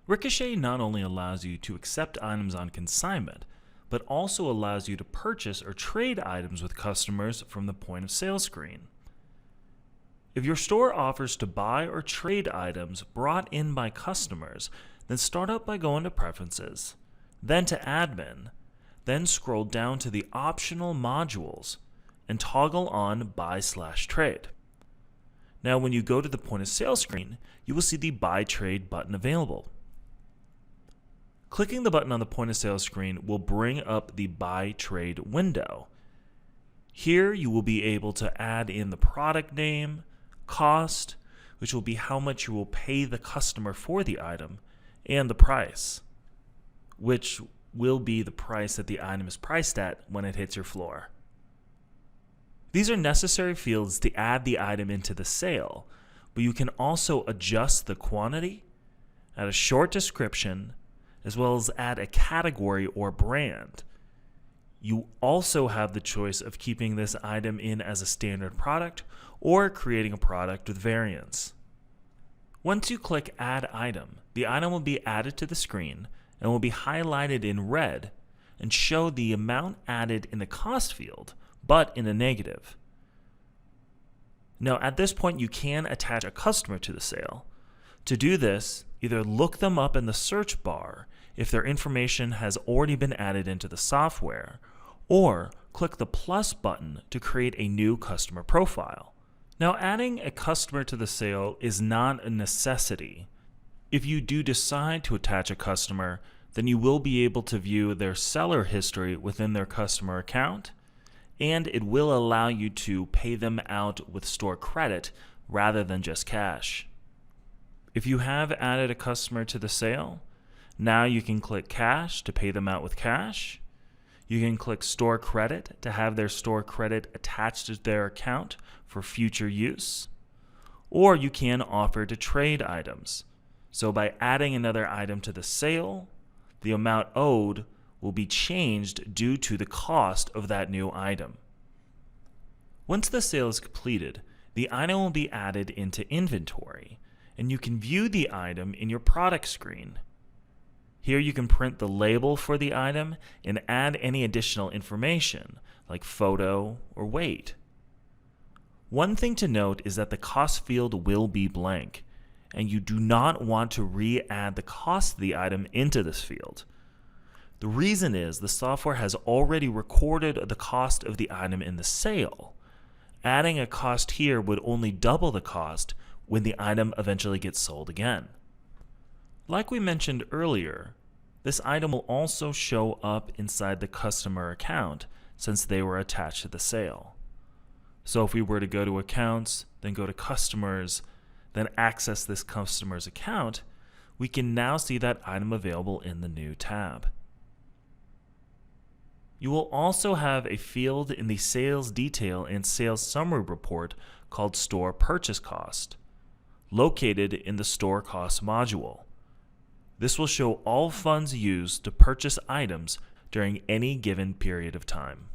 Ricochet not only allows you to accept items on consignment, but also allows you to purchase or trade items with customers from the point of sale screen. If your store offers to buy or trade items brought in by customers, then start out by going to Preferences, then to Admin, then scroll down to the optional modules and toggle on Buy/Trade. Now when you go to the point of sale screen, you will see the Buy Trade button available. Clicking the button on the point of sale screen will bring up the Buy Trade window. Here you will be able to add in the product name, cost, which will be how much you will pay the customer for the item, and the price, which will be the price that the item is priced at when it hits your floor. These are necessary fields to add the item into the sale, but you can also adjust the quantity, add a short description, as well as add a category or brand. You also have the choice of keeping this item in as a standard product or creating a product with variants. Once you click Add Item, the item will be added to the screen and will be highlighted in red and show the amount added in the cost field, but in a negative. Now at this point you can attach a customer to the sale. To do this, either look them up in the search bar if their information has already been added into the software, or click the plus button to create a new customer profile. Now adding a customer to the sale is not a necessity. If you do decide to attach a customer, then you will be able to view their seller history within their customer account, and it will allow you to pay them out with store credit rather than just cash. If you have added a customer to the sale, now you can click Cash to pay them out with cash. You can click Store Credit to have their store credit attached to their account for future use. Or you can offer to trade items. So by adding another item to the sale, the amount owed will be changed due to the cost of that new item. Once the sale is completed, the item will be added into inventory, and you can view the item in your product screen. Here you can print the label for the item and add any additional information like photo or weight. One thing to note is that the cost field will be blank, and you do not want to re-add the cost of the item into this field. The reason is the software has already recorded the cost of the item in the sale. Adding a cost here would only double the cost when the item eventually gets sold again. Like we mentioned earlier, this item will also show up inside the customer account since they were attached to the sale. So if we were to go to Accounts, then go to Customers, then access this customer's account, we can now see that item available in the new tab. You will also have a field in the Sales Detail and Sales Summary report called Store Purchase Cost, located in the Store Cost module. This will show all funds used to purchase items during any given period of time.